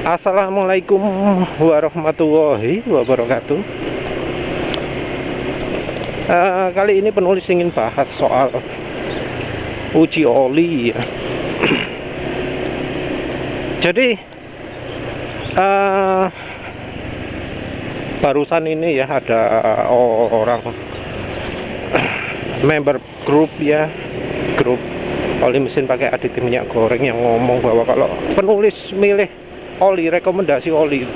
Assalamualaikum warahmatullahi wabarakatuh. Kali ini penulis ingin bahas soal uji oli ya. Jadi barusan ini ya ada orang member grup oli mesin pakai aditif minyak goreng yang ngomong bahwa kalau penulis milih oli, rekomendasi oli,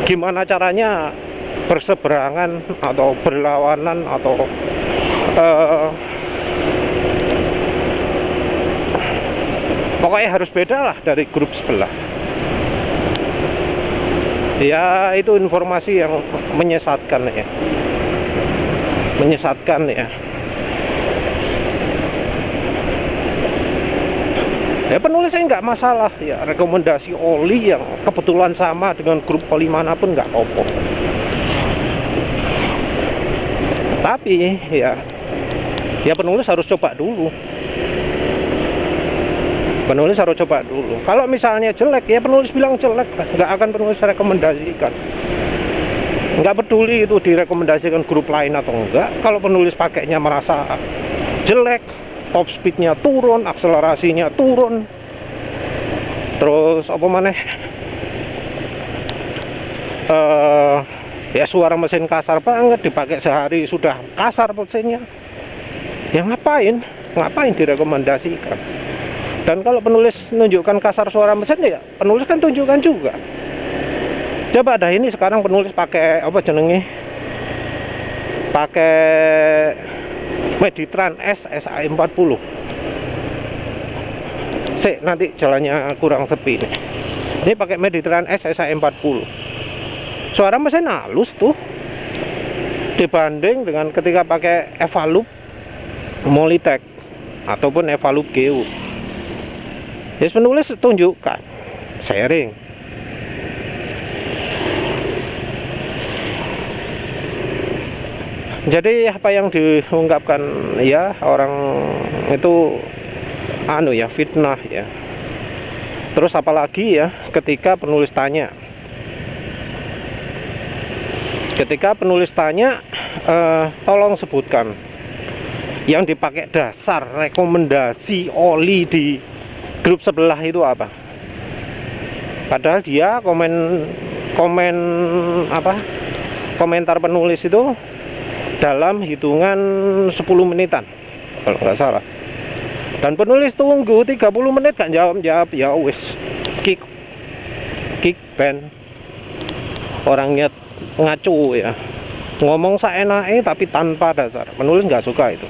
gimana caranya berseberangan atau berlawanan atau pokoknya harus beda lah dari grup sebelah. Ya itu informasi yang menyesatkan ya, ya penulisnya nggak masalah ya, rekomendasi oli yang kebetulan sama dengan grup oli manapun nggak apa-apa. Tapi ya penulis harus coba dulu. Kalau misalnya jelek ya penulis bilang jelek, nggak akan penulis rekomendasikan. Nggak peduli itu direkomendasikan grup lain atau enggak. Kalau penulis pakainya merasa jelek, top speednya turun, akselerasinya turun, terus apa maneh, ya suara mesin kasar banget, dipakai sehari sudah kasar mesinnya, ya ngapain direkomendasikan. Dan kalau penulis menunjukkan kasar suara mesin ya penulis kan tunjukkan juga. Coba dah ini sekarang penulis pakai apa jenenge, pakai Meditran S SA40. Nanti jalannya kurang sepi nih. Ini pakai Meditran S SA40. Suara mesin halus tuh dibanding dengan ketika pakai Evalup Molitech ataupun Evalup GU. Jadi penulis tunjukkan, sharing. Jadi apa yang diungkapkan ya orang itu fitnah ya. Terus apalagi ya ketika penulis tanya, tolong sebutkan yang dipakai dasar rekomendasi oli di grup sebelah itu apa. Padahal dia komentar penulis itu dalam hitungan 10 menitan kalau nggak salah, dan penulis tunggu 30 menit gak jawab, ya wis kick ban. Orangnya ngacu ya, ngomong seenaknya tapi tanpa dasar. Penulis nggak suka itu.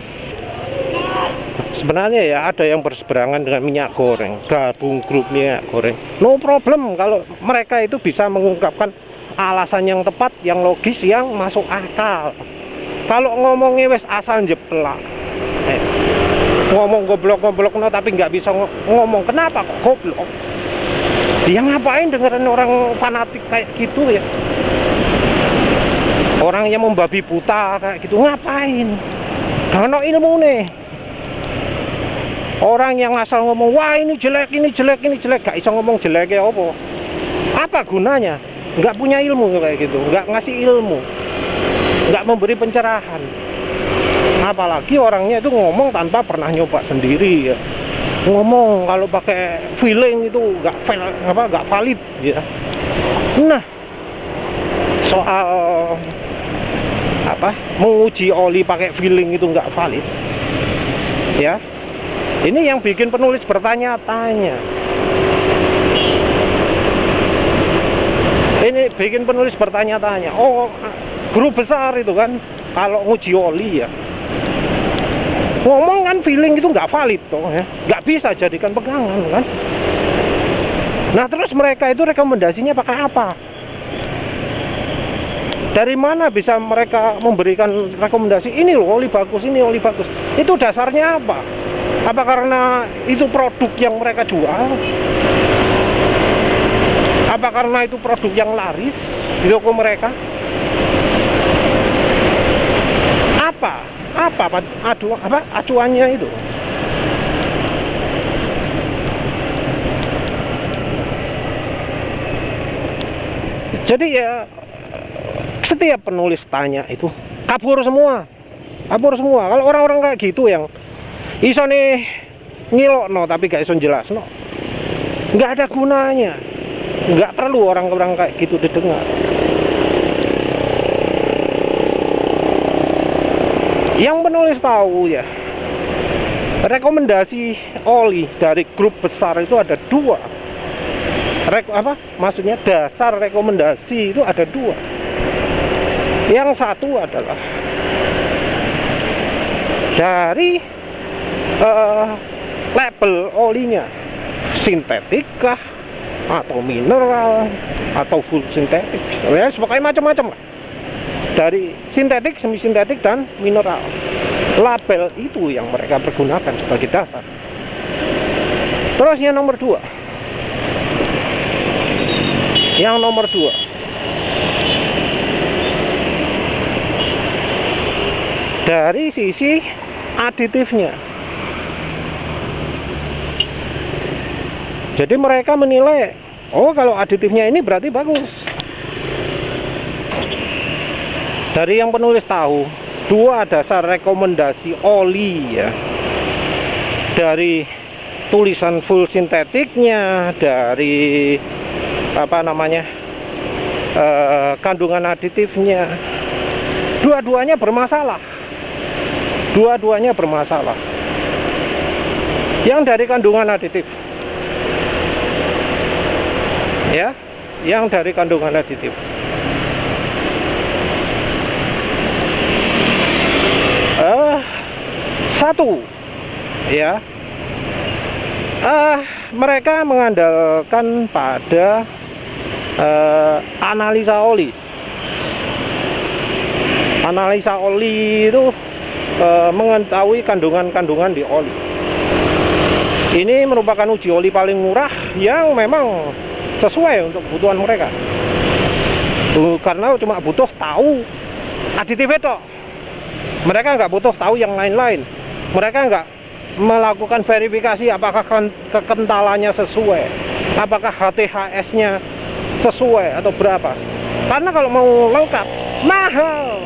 Sebenarnya ya ada yang berseberangan dengan minyak goreng, gabung grup minyak goreng, no problem kalau mereka itu bisa mengungkapkan alasan yang tepat, yang logis, yang masuk akal. Kalau ngomongnya wes asal jeplak, ngomong goblok no, tapi nggak bisa ngomong kenapa kok goblok. Dia ngapain dengerin orang fanatik kayak gitu ya, orang yang membabi buta kayak gitu, ngapain? Gak ilmu nih. Orang yang asal ngomong, wah ini jelek, gak bisa ngomong jeleknya apa gunanya? Nggak punya ilmu kayak gitu, nggak ngasih ilmu, nggak memberi pencerahan. Apalagi orangnya itu ngomong tanpa pernah nyoba sendiri ya. Ngomong kalau pakai feeling itu nggak valid ya. Nah, soal menguji oli pakai feeling itu nggak valid ya. Ini yang bikin penulis bertanya-tanya. Oh, grup besar itu kan kalau nguji oli ya ngomong kan feeling itu nggak valid toh ya, nggak bisa jadikan pegangan kan. Nah terus mereka itu rekomendasinya pakai apa? Dari mana bisa mereka memberikan rekomendasi ini loh oli bagus, itu dasarnya apa? Apa karena itu produk yang mereka jual? Apa karena itu produk yang laris di toko mereka? Acuannya itu? Jadi ya setiap penulis tanya itu kabur semua. Kalau orang-orang kayak gitu yang iso nih ngilokno tapi gak iso jelasno, nggak ada gunanya. Nggak perlu orang-orang kayak gitu didengar. Yang penulis tahu ya, rekomendasi oli dari grup besar itu ada dua. Maksudnya dasar rekomendasi itu ada dua. Yang satu adalah dari label olinya, sintetik kah atau mineral atau full sintetik, ya pokoknya macam-macam lah. Dari sintetik, semi sintetik dan mineral. Label itu yang mereka pergunakan sebagai dasar. Terus yang nomor dua. Dari sisi aditifnya. Jadi mereka menilai, oh kalau aditifnya ini berarti bagus. Dari yang penulis tahu, dua dasar rekomendasi oli ya. Dari tulisan full sintetiknya, dari kandungan aditifnya, dua-duanya bermasalah. Yang dari kandungan aditif, ya, yang dari kandungan aditif, satu, ya, mereka mengandalkan pada analisa oli. Analisa oli itu mengetahui kandungan-kandungan di oli. Ini merupakan uji oli paling murah yang memang sesuai untuk kebutuhan mereka. Karena cuma butuh tahu aditif itu. Mereka nggak butuh tahu yang lain-lain. Mereka nggak melakukan verifikasi apakah kekentalannya sesuai, apakah HTHS-nya sesuai atau berapa. Karena kalau mau lengkap mahal.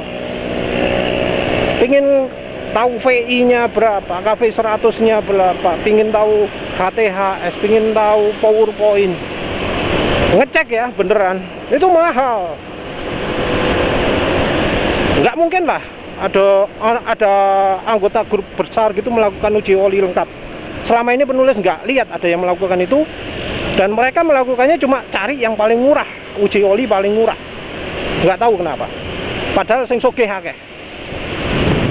Pingin tahu VI-nya berapa, KV100-nya berapa, pingin tahu HTHS, pingin tahu PowerPoint, ngecek ya beneran, itu mahal. Nggak mungkin lah ada anggota grup besar gitu melakukan uji oli lengkap. Selama ini penulis nggak lihat ada yang melakukan itu, dan mereka melakukannya cuma cari yang paling murah, uji oli paling murah. Nggak tahu kenapa. Padahal sing sogeh akeh,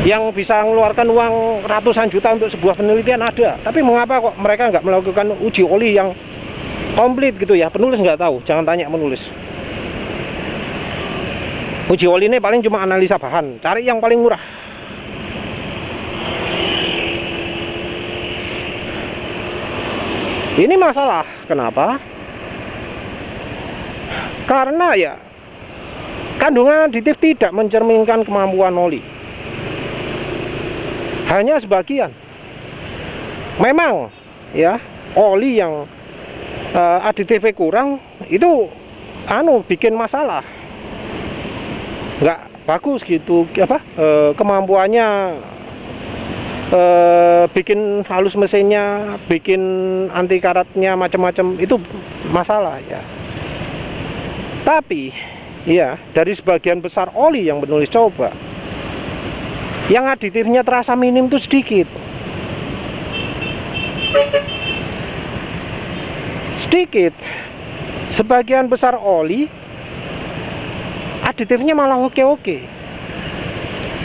yang bisa mengeluarkan uang ratusan juta untuk sebuah penelitian ada. Tapi mengapa kok mereka nggak melakukan uji oli yang komplit gitu ya? Penulis nggak tahu, jangan tanya penulis. Uji oli ini paling cuma analisa bahan, cari yang paling murah. Ini masalah, kenapa? Karena ya kandungan aditif tidak mencerminkan kemampuan oli. Hanya sebagian. Memang ya, oli yang aditifnya kurang itu bikin masalah. Nggak bagus gitu, kemampuannya bikin halus mesinnya, bikin anti karatnya macam-macam, itu masalah ya. Tapi ya dari sebagian besar oli yang penulis coba, yang aditifnya terasa minim itu sedikit. Sebagian besar oli aditifnya malah oke-oke.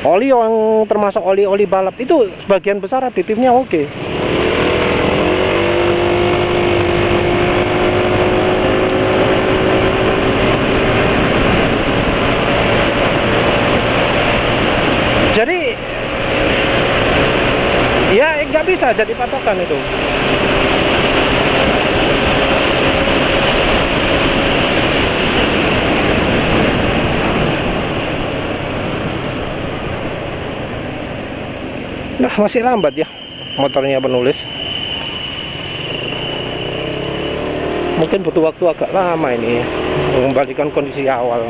Oli yang termasuk oli-oli balap itu sebagian besar aditifnya oke. Jadi ya nggak bisa jadi patokan itu. Nah, masih lambat ya motornya penulis. Mungkin butuh waktu agak lama ini. mengembalikan kondisi awal.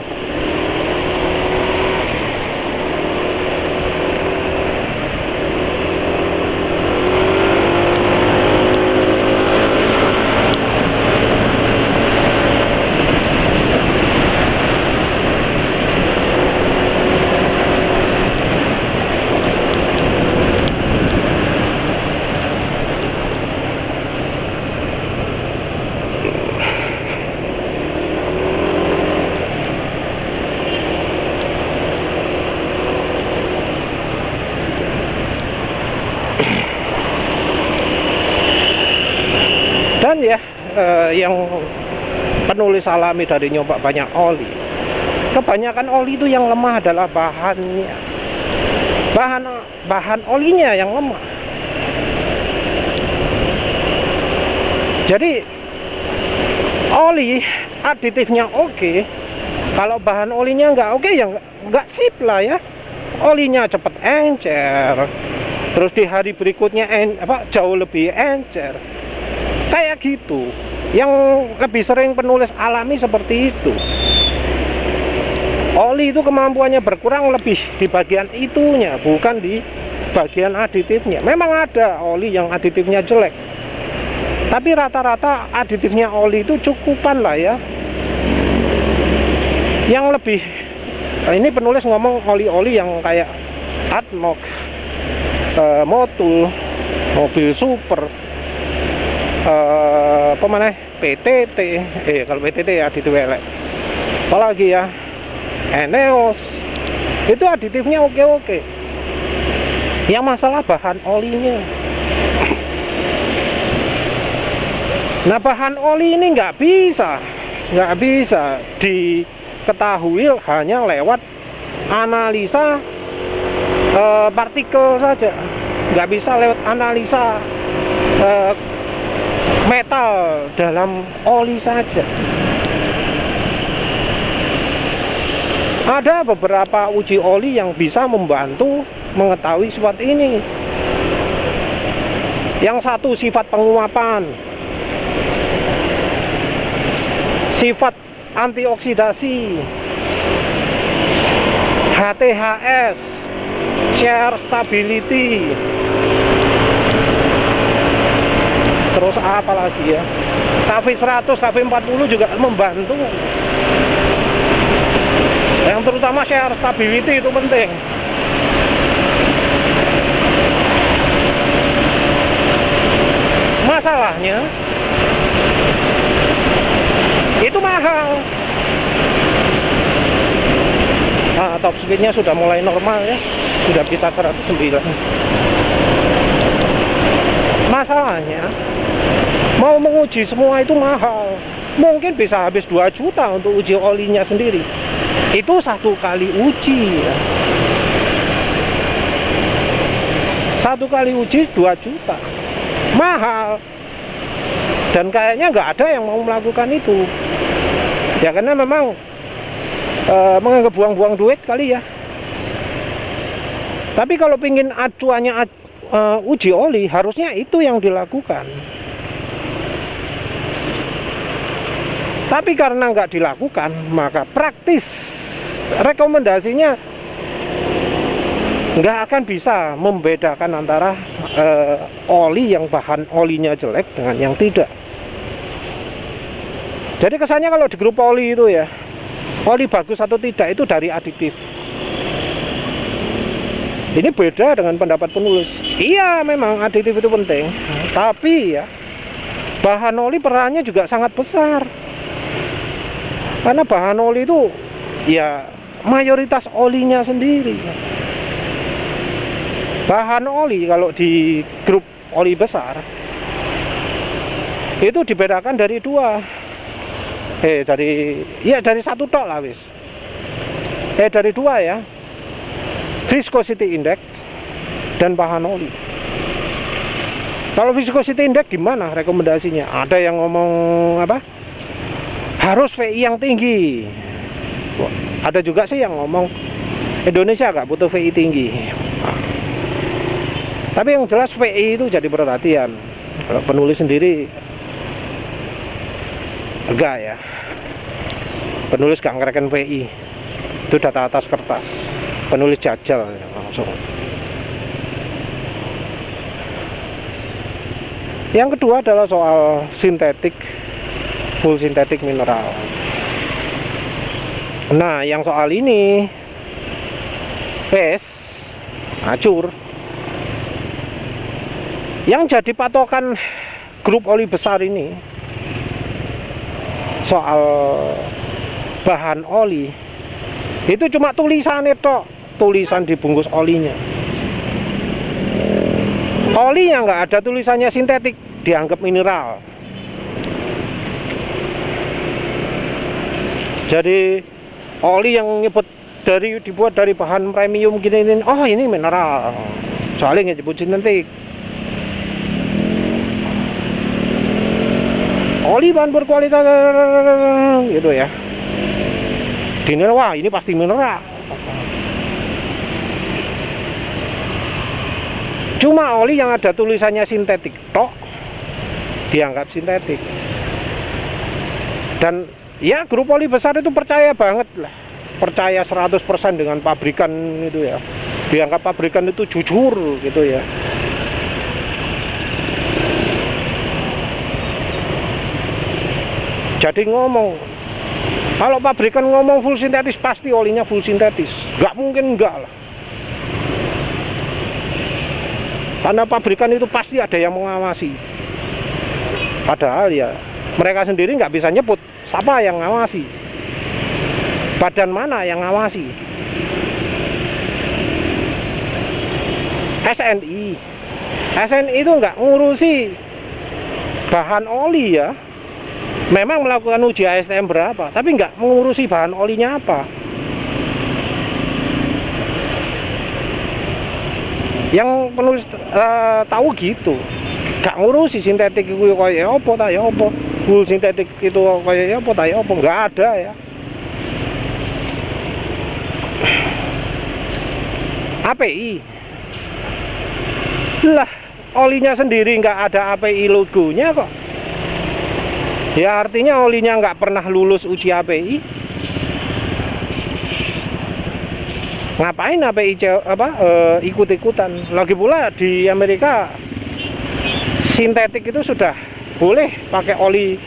Dan ya yang penulis alami dari nyoba banyak oli, kebanyakan oli itu yang lemah adalah bahannya, bahan olinya yang lemah. Jadi oli aditifnya oke, kalau bahan olinya nggak oke ya nggak sip lah ya. Olinya cepet encer, terus di hari berikutnya jauh lebih encer. Kayak gitu. Yang lebih sering penulis alami seperti itu. Oli itu kemampuannya berkurang lebih di bagian itunya, bukan di bagian aditifnya. Memang ada oli yang aditifnya jelek, tapi rata-rata aditifnya oli itu cukupan lah ya. Yang lebih, ini penulis ngomong oli-oli yang kayak Adnoc, Motul, mobil super, pemanah PTT, kalau PTT ya aditif elek. Apalagi ya Eneos, itu aditifnya oke-oke. Yang masalah bahan olinya. Nah, bahan oli ini nggak bisa diketahui hanya lewat analisa partikel saja, nggak bisa lewat analisa metal dalam oli saja. Ada beberapa uji oli yang bisa membantu mengetahui sifat ini. Yang satu sifat penguapan, sifat antioksidasi, HTHS, shear stability, terus apa lagi ya, KV100, KV40 juga membantu. Yang terutama shear stability itu penting. Masalahnya itu mahal. Nah, top speednya sudah mulai normal ya, sudah bisa 109. Masalahnya mau menguji semua itu mahal. Mungkin bisa habis 2 juta untuk uji olinya sendiri. Itu satu kali uji ya. Satu kali uji 2 juta, mahal. Dan kayaknya nggak ada yang mau melakukan itu ya, karena memang menganggap buang-buang duit kali ya. Tapi kalau pingin acuannya uji oli, harusnya itu yang dilakukan. Tapi karena nggak dilakukan, maka praktis rekomendasinya nggak akan bisa membedakan antara oli yang bahan olinya jelek dengan yang tidak. Jadi kesannya kalau di grup oli itu ya, oli bagus atau tidak itu dari aditif. Ini beda dengan pendapat penulis. Iya, memang aditif itu penting, tapi ya bahan oli perannya juga sangat besar. Karena bahan oli itu ya mayoritas olinya sendiri. Bahan oli kalau di grup oli besar itu dibedakan dari dua. Dari satu tok lah wis. Dari dua ya. Viscosity index dan bahan oli. Kalau viscosity index gimana rekomendasinya? Ada yang ngomong apa? Harus VI yang tinggi. Ada juga sih yang ngomong Indonesia nggak butuh VI tinggi. Tapi yang jelas VI itu jadi perhatian. Kalau penulis sendiri enggak ya. Penulis gak ngereken PI, itu data atas kertas. Penulis jajal ya, langsung. Yang kedua adalah soal sintetik, full sintetik mineral. Nah, yang soal ini hancur. Yang jadi patokan grup oli besar ini soal bahan oli itu cuma tulisannya tok, tulisan dibungkus olinya. Olinya nggak ada tulisannya sintetik, dianggap mineral. Jadi oli yang nyebut dibuat dari bahan premium gini, oh ini mineral, soalnya nggak nyebut sintetik. Oli bahan berkualitas gitu ya, dinilai wah ini pasti mineral. Cuma oli yang ada tulisannya sintetik tok dianggap sintetik. Dan ya grup oli besar itu percaya banget lah, percaya 100% dengan pabrikan itu ya, dianggap pabrikan itu jujur gitu ya. Jadi ngomong, kalau pabrikan ngomong full sintetis, pasti olinya full sintetis. Nggak mungkin enggak lah. Karena pabrikan itu pasti ada yang mengawasi. Padahal ya mereka sendiri nggak bisa nyebut siapa yang ngawasi, badan mana yang ngawasi. SNI itu nggak ngurusi bahan oli ya. Memang melakukan uji ASTM berapa, tapi nggak mengurusi bahan olinya apa. Yang penulis tahu gitu, nggak ngurusi sintetik itu kayak apa, ya apa, full sintetik itu kayak apa, ya apa, nggak ada ya. API lah, olinya sendiri nggak ada API logonya kok. Ya artinya olinya nggak pernah lulus uji API. Ngapain API ikut-ikutan? Lagi pula di Amerika sintetik itu sudah boleh pakai oli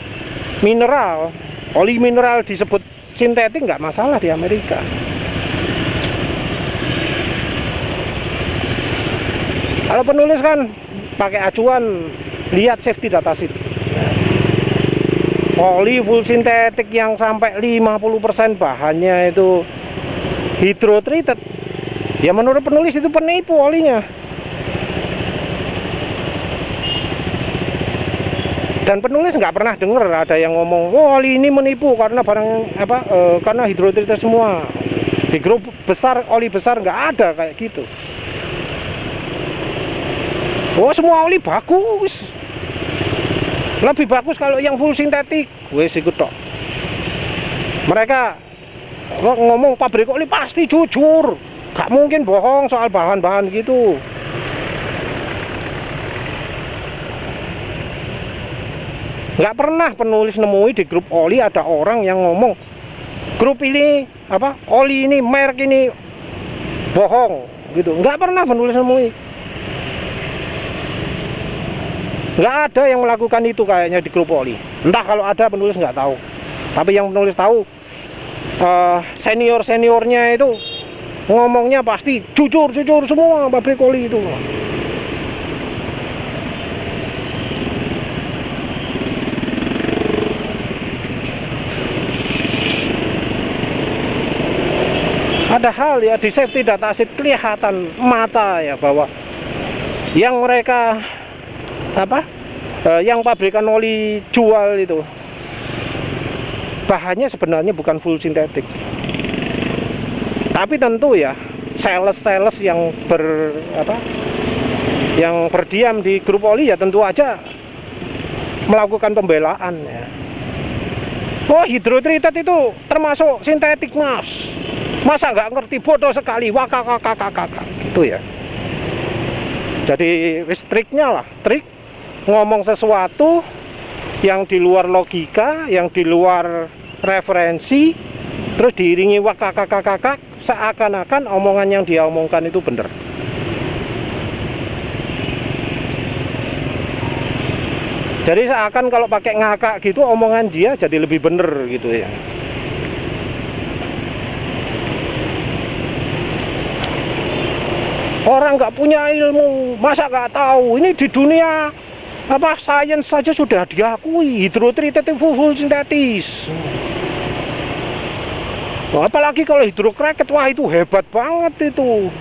mineral. Oli mineral disebut sintetik nggak masalah di Amerika. Kalau penulis kan pakai acuan lihat safety datasheet. Oli full sintetik yang sampai 50% bahannya itu hydrotreated. Ya menurut penulis itu penipu olinya. Dan penulis nggak pernah dengar ada yang ngomong, "Oh, oli ini menipu karena karena hydrotreated semua." Di grup besar, oli besar nggak ada kayak gitu. Oh, semua oli bagus. Lebih bagus kalau yang full sintetik. Wes ikut tok. Mereka ngomong pabrik oli pasti jujur, gak mungkin bohong soal bahan-bahan gitu. Gak pernah penulis nemui di grup oli ada orang yang ngomong grup ini oli ini merek ini bohong gitu. Gak pernah penulis nemui. Nggak ada yang melakukan itu kayaknya di grup oli. Entah kalau ada penulis nggak tahu. Tapi yang penulis tahu senior-seniornya itu ngomongnya pasti jujur semua pabrik oli itu. Padahal ya di safety datasheet kelihatan mata ya bahwa yang mereka yang pabrikan oli jual itu bahannya sebenarnya bukan full sintetik. Tapi tentu ya sales yang berdiam di grup oli ya tentu aja melakukan pembelaan ya. Oh, hydrotreated itu termasuk sintetik, Mas. Masa nggak ngerti, bodoh sekali, gitu ya. Jadi triknya lah, trik ngomong sesuatu yang di luar logika, yang di luar referensi, terus diiringi kakak seakan-akan omongan yang dia omongkan itu benar. Jadi seakan kalau pakai ngakak gitu omongan dia jadi lebih benar gitu ya. Orang nggak punya ilmu masa nggak tahu, ini di dunia apa sains saja sudah diakui hidrotreated full sintetis. Nah, apalagi kalau hidrocracked, wah itu hebat banget itu.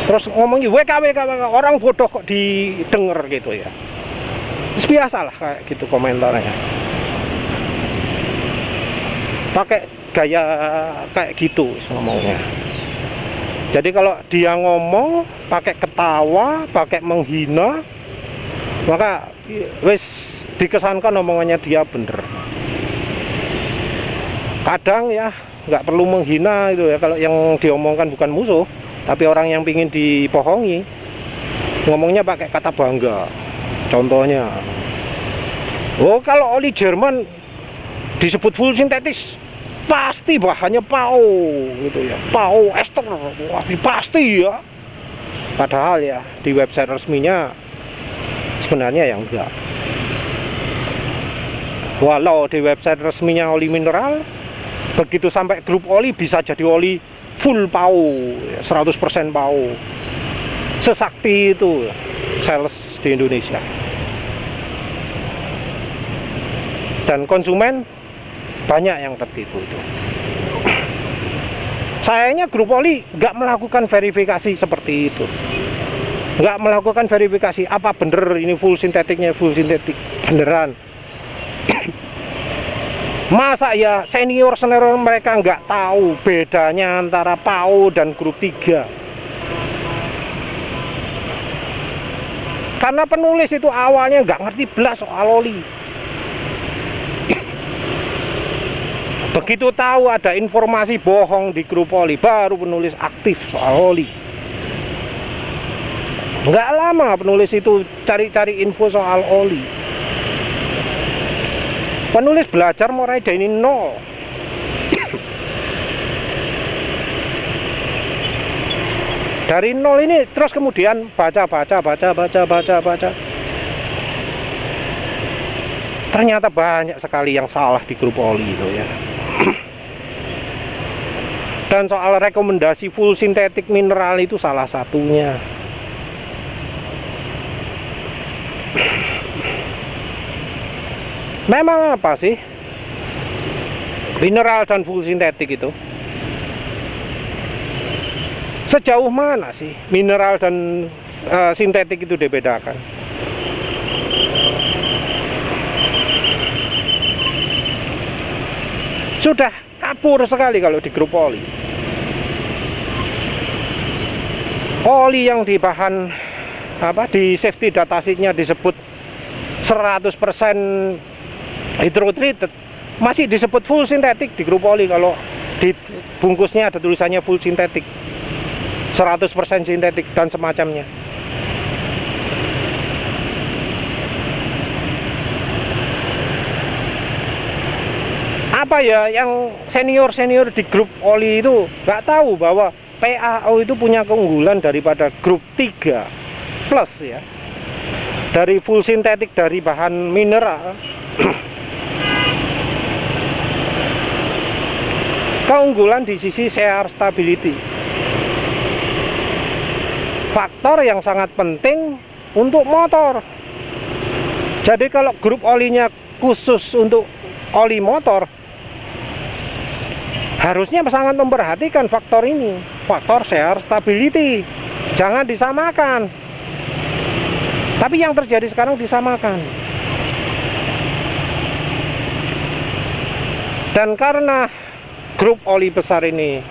Terus ngomongin WK, orang bodoh kok didengar gitu ya. Terus biasalah kayak gitu komentarnya. Pakai gaya kayak gitu ngomongnya. Jadi kalau dia ngomong pakai ketawa, pakai menghina, maka wis dikesankan omongannya dia bener. Kadang ya nggak perlu menghina itu ya, kalau yang diomongkan bukan musuh tapi orang yang pingin dibohongi, ngomongnya pakai kata bangga. Contohnya, oh kalau oli Jerman disebut full sintetis pasti bahannya PAO gitu ya, PAO ester, wah pasti ya. Padahal ya di website resminya sebenarnya ya enggak. Walau di website resminya oli mineral, begitu sampai grup oli bisa jadi oli full PAO, 100% PAO. Sesakti itu sales di Indonesia. Dan konsumen banyak yang tertipu itu. Sayangnya grup oli nggak melakukan verifikasi seperti itu. Nggak melakukan verifikasi apa bener ini full sintetiknya full sintetik beneran. Masa ya senior mereka nggak tahu bedanya antara PAO dan grup 3? Karena penulis itu awalnya nggak ngerti belas soal oli. Begitu tahu ada informasi bohong di grup oli, baru penulis aktif soal oli. Nggak lama penulis itu cari-cari info soal oli. Penulis belajar mulai dari nol. Dari nol ini terus kemudian baca. Ternyata banyak sekali yang salah di grup oli itu ya. Dan soal rekomendasi full sintetik mineral itu salah satunya. Memang apa sih mineral dan full sintetik itu? Sejauh mana sih mineral dan sintetik itu dibedakan? Sudah kabur sekali kalau di grup oli. Oli yang di bahan di safety data sheet-nya disebut 100% hydrotreated, masih disebut full sintetik di grup oli. Kalau di bungkusnya ada tulisannya full sintetik, 100% sintetik dan semacamnya. Apa ya yang senior di grup oli itu nggak tahu bahwa PAO itu punya keunggulan daripada grup 3 plus ya, dari full sintetik dari bahan mineral. Keunggulan di sisi CR stability, faktor yang sangat penting untuk motor. Jadi kalau grup olinya khusus untuk oli motor, harusnya sangat memperhatikan faktor ini, faktor CR stability. Jangan disamakan. Tapi yang terjadi sekarang disamakan. Dan karena grup oli besar ini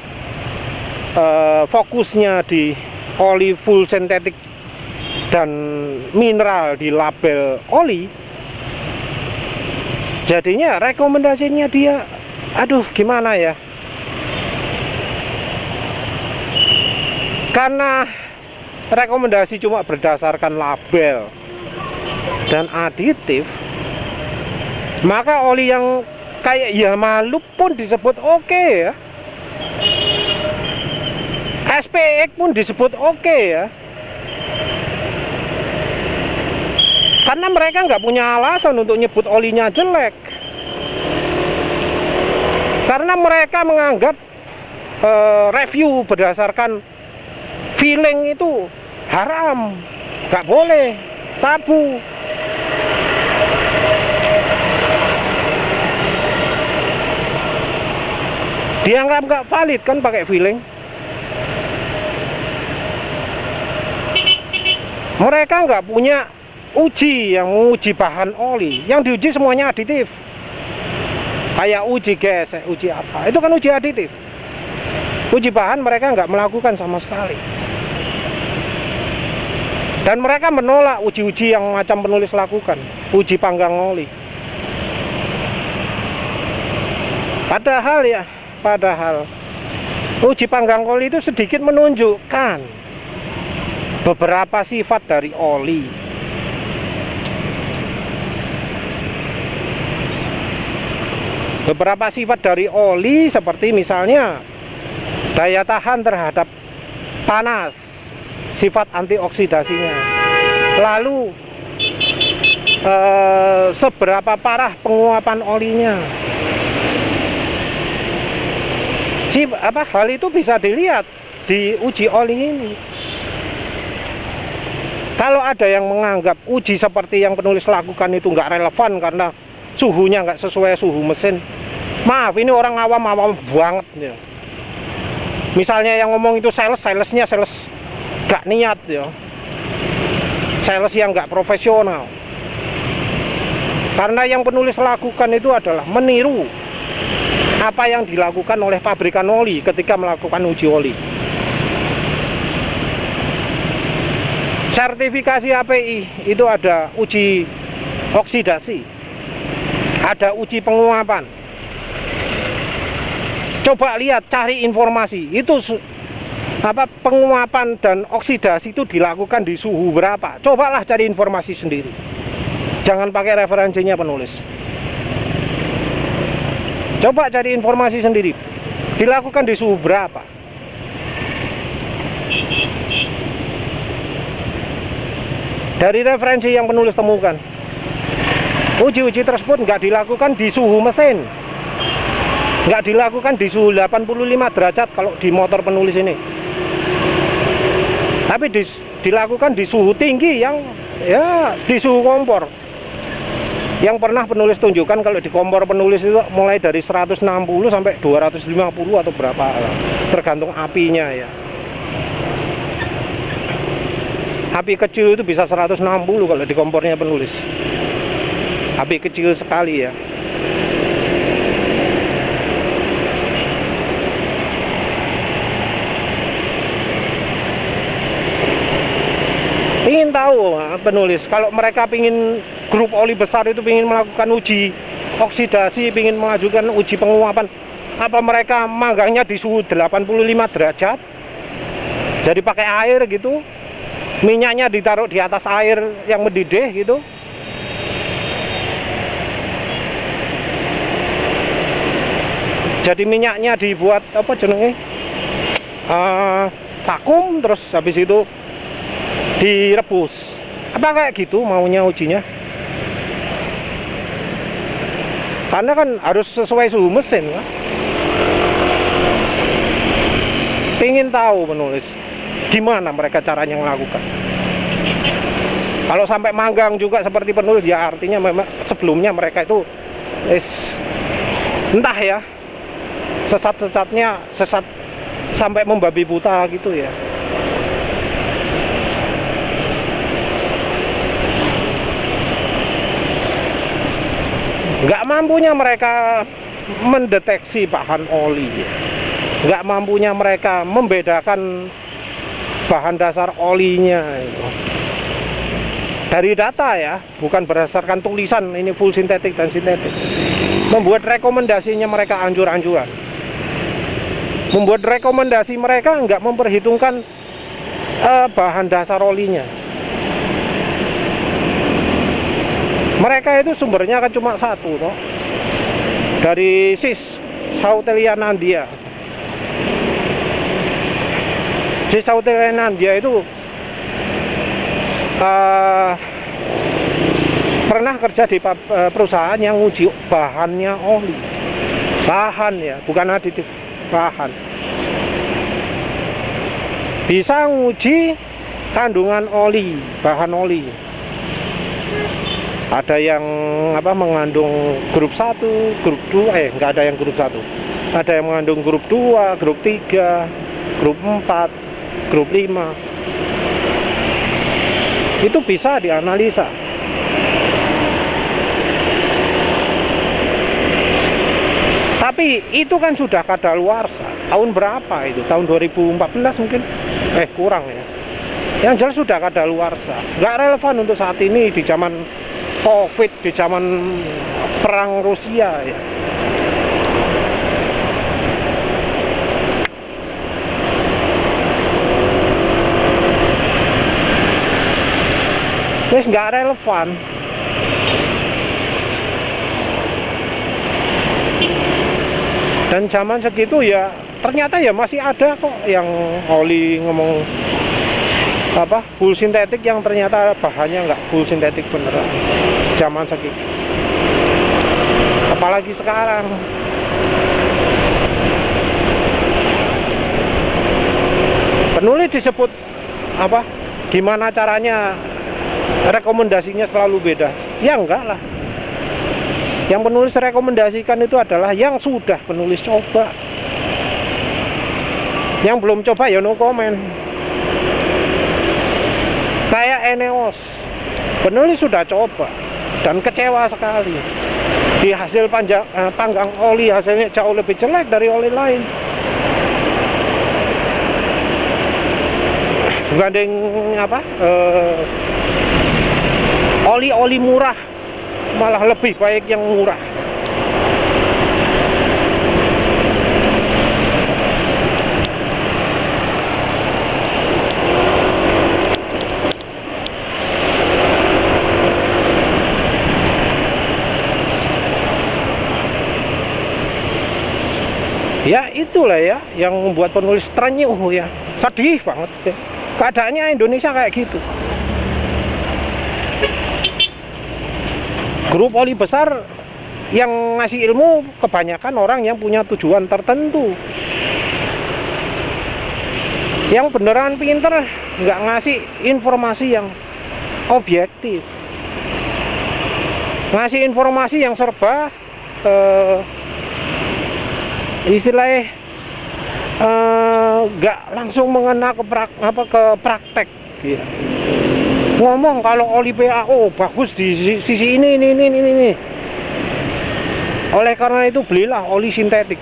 fokusnya di oli full sintetik dan mineral di label oli, jadinya rekomendasinya dia, aduh gimana ya, karena rekomendasi cuma berdasarkan label, dan aditif, maka oli yang kayak Yamalup pun disebut oke ya. SPX pun disebut oke ya. Karena mereka nggak punya alasan untuk nyebut olinya jelek. Karena mereka menganggap review berdasarkan feeling itu haram, nggak boleh, tabu. Dianggap nggak valid kan pakai feeling. Mereka nggak punya uji yang menguji bahan oli, yang diuji semuanya aditif. Kayak uji gas, uji apa, itu kan uji aditif. Uji bahan mereka nggak melakukan sama sekali. Dan mereka menolak uji-uji yang macam penulis lakukan, uji panggang oli. Padahal uji panggang oli itu sedikit menunjukkan beberapa sifat dari oli. Beberapa sifat dari oli seperti misalnya daya tahan terhadap panas, sifat antioksidasinya. Lalu seberapa parah penguapan olinya. Hal itu bisa dilihat di uji oli ini. Kalau ada yang menganggap uji seperti yang penulis lakukan itu nggak relevan karena suhunya nggak sesuai suhu mesin, maaf, ini orang awam banget ya. Misalnya yang ngomong itu salesnya sales nggak niat ya, sales yang nggak profesional. Karena yang penulis lakukan itu adalah meniru apa yang dilakukan oleh pabrikan oli ketika melakukan uji oli. Sertifikasi API itu ada uji oksidasi, ada uji penguapan. Coba lihat, cari informasi itu penguapan dan oksidasi itu dilakukan di suhu berapa. Cobalah cari informasi sendiri, jangan pakai referensinya penulis. Coba cari informasi sendiri, dilakukan di suhu berapa. Dari referensi yang penulis temukan, uji-uji tersebut nggak dilakukan di suhu mesin, nggak dilakukan di suhu 85 derajat kalau di motor penulis ini, tapi dilakukan di suhu tinggi yang ya di suhu kompor. Yang pernah penulis tunjukkan kalau di kompor penulis itu mulai dari 160 sampai 250 atau berapa, tergantung apinya ya. Api kecil itu bisa 160 kalau di kompornya penulis. Api kecil sekali ya. Ingin tahu penulis, kalau mereka pingin grup oli besar itu pingin melakukan uji oksidasi, pingin mengajukan uji penguapan, apa mereka manggangnya di suhu 85 derajat? Jadi pakai air gitu, minyaknya ditaruh di atas air yang mendidih gitu. Jadi minyaknya dibuat apa jenenge, vakum, terus habis itu direbus. Apa kayak gitu maunya ujinya? Karena kan harus sesuai suhu mesin kan? Pengen tahu penulis gimana mereka caranya melakukan. Kalau sampai manggang juga seperti penulis, ya artinya memang sebelumnya mereka itu entah ya, sesat sampai membabi buta gitu ya. Nggak mampunya mereka mendeteksi bahan oli, nggak mampunya mereka membedakan bahan dasar olinya itu. Dari data ya, bukan berdasarkan tulisan ini full sintetik dan sintetik. Membuat rekomendasinya mereka anjur-anjuran. Membuat rekomendasi mereka nggak memperhitungkan bahan dasar olinya. Mereka itu sumbernya kan cuma satu toh, dari Sautelia-Nandia. Sautelia-Nandia itu pernah kerja di perusahaan yang uji bahannya oli. Bahan ya, bukan aditif, bahan. Bisa nguji kandungan oli, bahan oli. Ada yang mengandung grup 1, grup 2, nggak ada yang grup 1. Ada yang mengandung grup 2, grup 3, grup 4, grup 5. Itu bisa dianalisa. Tapi itu kan sudah kadaluarsa. Tahun berapa itu? Tahun 2014 mungkin? Kurang ya. Yang jelas sudah kadaluarsa. Nggak relevan untuk saat ini di zaman COVID, di zaman perang Rusia ya. Wes nggak relevan. Dan zaman segitu ya ternyata ya masih ada kok yang oli ngomong full sintetik, yang ternyata bahannya nggak full sintetik beneran zaman segitu. Apalagi sekarang. Penulis disebut gimana caranya, rekomendasinya selalu beda. Ya enggak lah. Yang penulis rekomendasikan itu adalah yang sudah penulis coba. Yang belum coba ya no comment. Kayak Eneos, penulis sudah coba dan kecewa sekali. Di hasil panggang oli hasilnya jauh lebih jelek dari oli lain. Gandeng oli-oli murah malah lebih baik yang murah. Ya itulah ya yang membuat penulis terenyuh ya, sedih banget ya. Keadaannya Indonesia kayak gitu. Grup oli besar yang ngasih ilmu kebanyakan orang yang punya tujuan tertentu. Yang beneran pinter nggak ngasih informasi yang objektif, ngasih informasi yang serba istilahnya nggak langsung mengena ke praktek gitu. Ngomong kalau oli PAO bagus di sisi ini. Oleh karena itu belilah oli sintetik.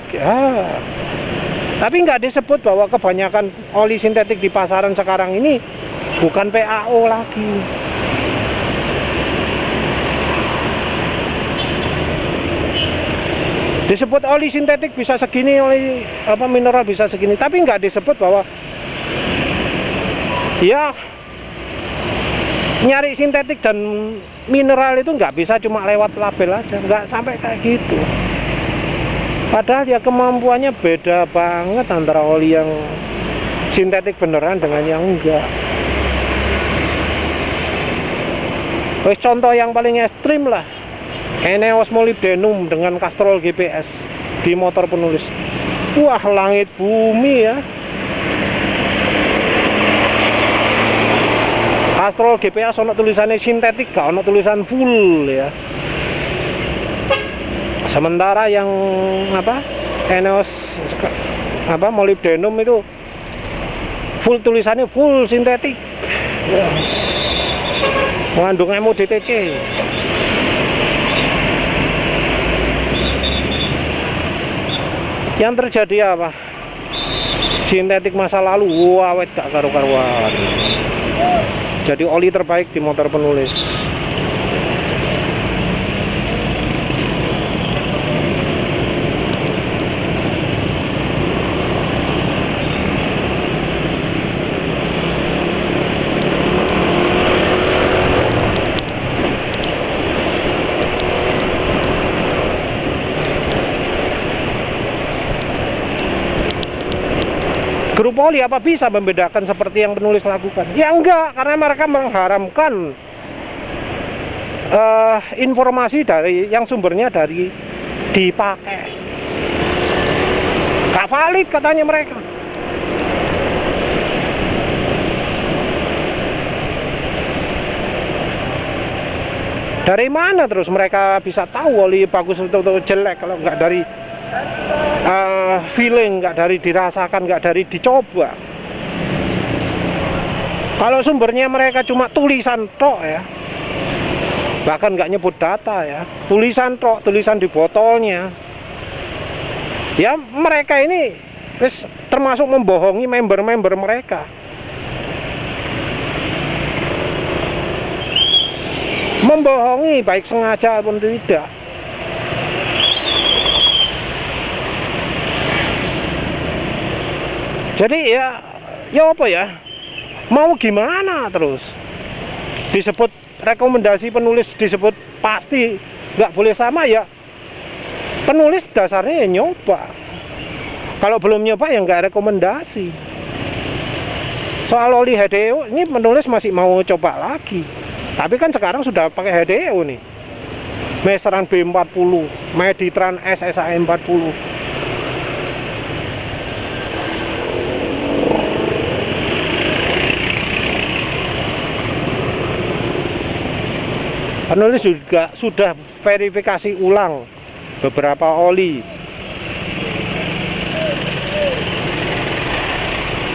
Tapi nggak disebut bahwa kebanyakan oli sintetik di pasaran sekarang ini bukan PAO lagi. Disebut oli sintetik bisa segini, oli mineral bisa segini, tapi nggak disebut bahwa ya nyari sintetik dan mineral itu nggak bisa cuma lewat label aja, nggak sampai kayak gitu. Padahal ya kemampuannya beda banget antara oli yang sintetik beneran dengan yang enggak. Contoh yang paling ekstrim lah, Eneos molybdenum dengan Castrol GPS di motor penulis. Wah, langit bumi ya. Castrol GPS ono tulisannya sintetik, gak ono tulisan full ya. Sementara yang Eneos molybdenum itu full, tulisannya full sintetik ya. Mengandung MODTC. Yang terjadi apa? Sintetik masa lalu awet gak karu-karuan. Jadi oli terbaik di motor penulis. guru poli apa bisa membedakan seperti yang penulis lakukan? Ya enggak, karena mereka mengharamkan informasi dari yang sumbernya dari dipakai. Gak valid katanya mereka. Dari mana terus mereka bisa tahu oli bagus atau jelek kalau nggak dari feeling, nggak dari dirasakan, nggak dari dicoba. Kalau sumbernya mereka cuma tulisan tok ya, bahkan nggak nyebut data ya, tulisan tok, tulisan di botolnya. Ya mereka ini termasuk membohongi member-member mereka. Membohongi baik sengaja pun tidak. Jadi ya apa ya, mau gimana terus disebut rekomendasi penulis, disebut pasti nggak boleh sama ya. Penulis dasarnya ya nyoba. Kalau belum nyoba ya nggak rekomendasi. Soal oli HDO ini penulis masih mau coba lagi. Tapi kan sekarang sudah pakai HDO nih. Meseran B40, Meditran SSAE 40. Penulis juga sudah verifikasi ulang beberapa oli.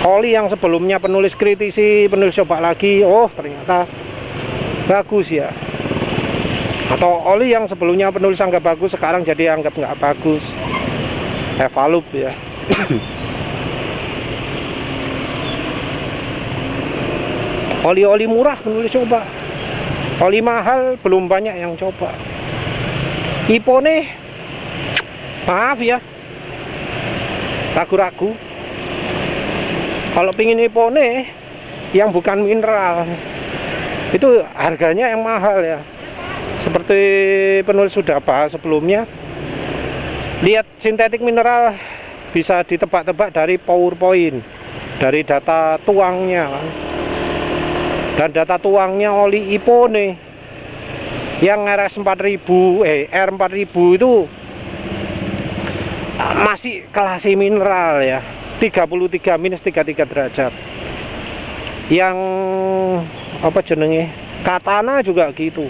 Oli yang sebelumnya penulis kritisi, penulis coba lagi, oh ternyata bagus ya. Atau oli yang sebelumnya penulis anggap bagus, sekarang jadi anggap nggak bagus. Evalup ya. Oli-oli murah penulis coba, oli mahal belum banyak yang coba. Ipone, maaf ya, ragu-ragu. Kalau pingin ipone yang bukan mineral, itu harganya yang mahal ya. Seperti penulis sudah bahas sebelumnya, lihat sintetik mineral bisa ditebak-tebak dari PowerPoint, dari data tuangnya kan. Dan data tuangnya oli Ipone yang R4000 itu masih kelas mineral ya, 33 minus 33 derajat. Yang apa jenenge, Katana juga gitu.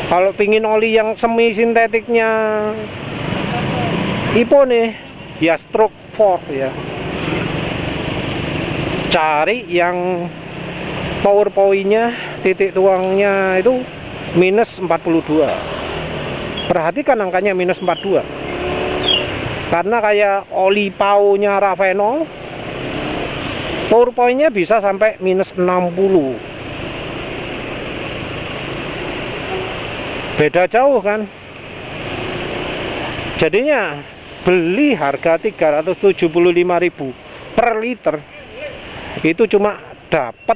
Kalau pingin oli yang semi sintetiknya Ipone ya stroke 4 ya, cari yang PowerPoint-nya, titik tuangnya itu minus 42. Perhatikan angkanya minus 42. Karena kayak oli PAO-nya Ravenol, PowerPoint-nya bisa sampai minus 60. Beda jauh kan. Jadinya beli harga 375.000 per liter itu cuma dapat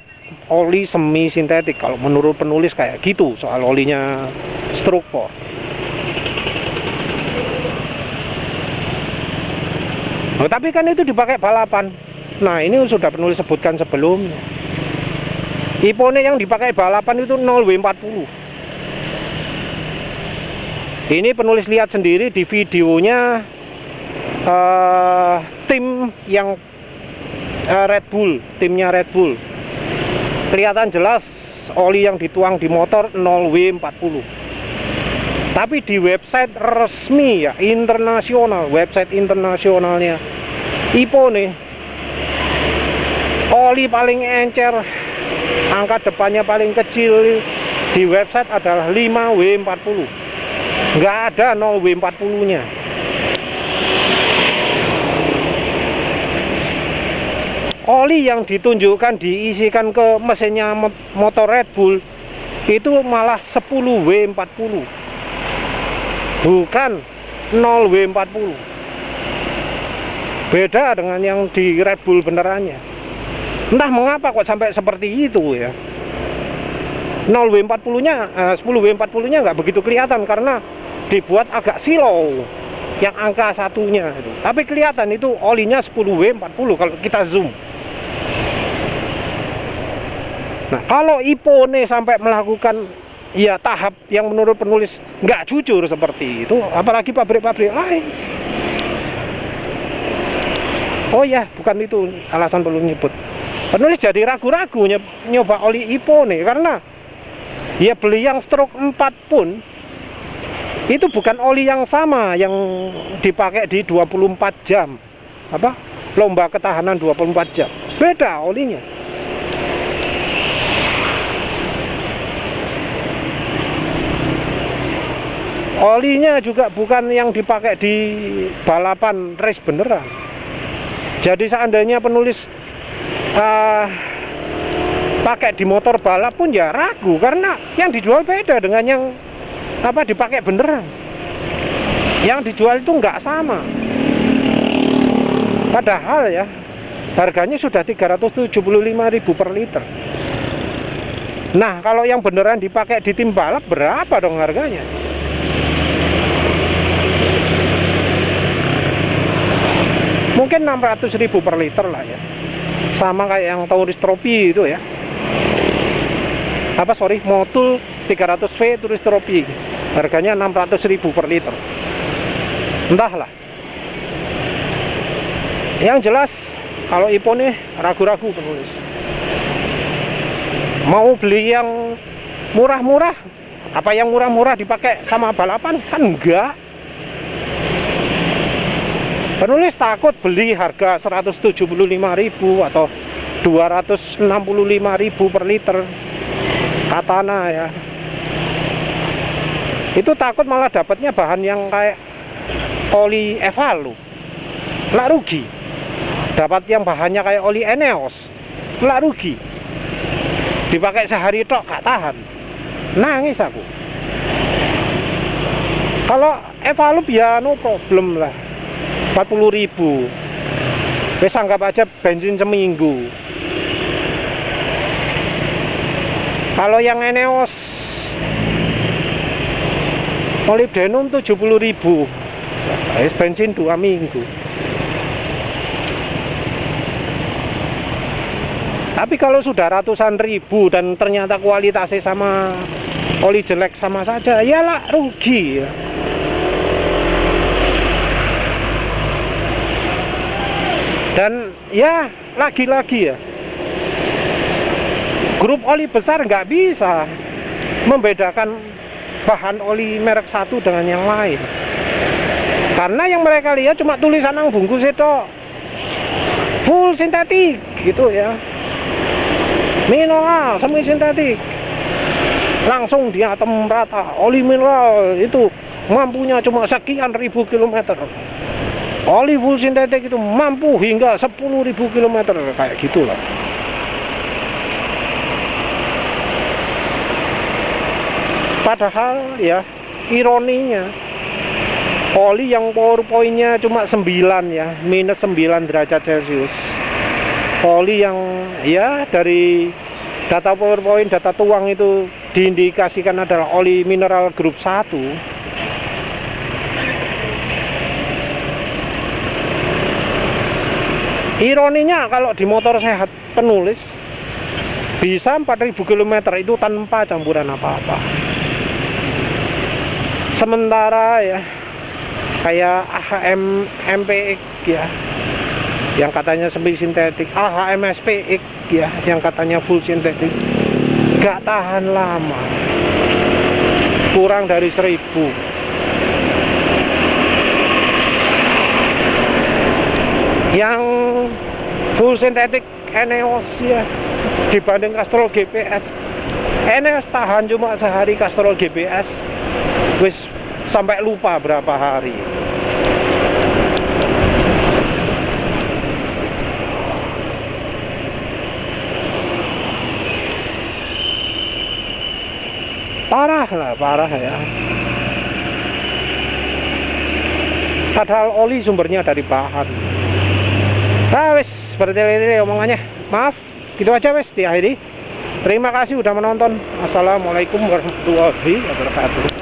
oli semi sintetik. Kalau menurut penulis kayak gitu soal olinya stroke 4. Oh, tapi kan itu dipakai balapan. Nah ini sudah penulis sebutkan sebelumnya, Ipone yang dipakai balapan itu 0W40. Ini penulis lihat sendiri di videonya tim yang Red Bull, timnya Red Bull. Kelihatan jelas oli yang dituang di motor 0W40. Tapi di website resmi ya, internasional, website internasionalnya Ipone, oli paling encer, angka depannya paling kecil di website adalah 5W40. Nggak ada 0W40 nya. Oli yang ditunjukkan diisikan ke mesinnya motor Red Bull itu malah 10W40, bukan 0W40. Beda dengan yang di Red Bull benerannya. Entah mengapa kok sampai seperti itu ya. 0W40 nya 10W40 nya nggak begitu kelihatan karena dibuat agak silau. yang angka satunya itu. Tapi kelihatan itu olinya 10W40 kalau kita zoom. Nah, kalau Ipone sampai melakukan ya tahap yang menurut penulis nggak jujur seperti itu, apalagi pabrik-pabrik lain. Oh ya, bukan itu alasan perlu nyebut. Penulis jadi ragu-ragu nyoba oli Ipone karena ya beli yang stroke 4 pun itu bukan oli yang sama yang dipakai di 24 jam. Apa? Lomba ketahanan 24 jam. Beda olinya. Olinya juga bukan yang dipakai di balapan race beneran. Jadi seandainya penulis pakai di motor balap pun ya ragu karena yang dijual beda dengan yang apa dipakai beneran. Yang dijual itu nggak sama. Padahal ya harganya sudah 375.000 per liter. Nah, kalau yang beneran dipakai di tim balap berapa dong harganya? Mungkin 600.000 per liter lah ya. Sama kayak yang Tauris Trophy itu ya. Motul 300V Tauris Trophy. Harganya 600.000 per liter. Entahlah. Yang jelas kalau Ipone ragu-ragu penulis. Mau beli yang murah-murah, apa yang murah-murah dipakai sama balapan? Kan enggak. Penulis takut beli harga 175.000 atau 265.000 per liter Katana ya. Itu takut malah dapatnya bahan yang kayak oli Evalu. Lah rugi. Dapat yang bahannya kayak oli Eneos. Lah rugi. Dipakai sehari tok gak tahan. Nangis aku. Kalau Evalu ya no problem lah. 40.000. Wes anggap aja bensin seminggu. Kalau yang Eneos molybdenum 70.000. Wes bensin 2 minggu. Tapi kalau sudah ratusan ribu dan ternyata kualitasnya sama oli jelek sama saja, iyalah rugi ya. Dan ya lagi-lagi ya, grup oli besar nggak bisa membedakan bahan oli merek satu dengan yang lain, karena yang mereka lihat cuma tulisan nang bungkus itu full sintetik gitu ya, mineral semi sintetik, langsung diatem rata. Oli mineral itu mampunya cuma sekian ribu kilometer. Oli full sintetik itu mampu hingga 10.000 km kayak gitulah. Padahal ya ironinya oli yang power point-nya cuma 9 ya, minus 9 derajat Celcius. Oli yang ya dari data power point, data tuang itu diindikasikan adalah oli mineral grup 1. Ironinya kalau di motor sehat penulis bisa 4.000 km itu tanpa campuran apa-apa. Sementara ya kayak AHM MPX ya yang katanya semi sintetik, AHM SPX ya yang katanya full sintetik, gak tahan lama, kurang dari 1.000. Yang full sintetik Eneos ya dibanding Castrol GPS, Eneos tahan cuma sehari, Castrol GPS wis sampai lupa berapa hari. Parah ya. Padahal oli sumbernya dari bahan. Nah wes, seperti ini omongannya. Maaf, gitu aja wes diakhiri. Terima kasih udah menonton. Assalamualaikum warahmatullahi wabarakatuh.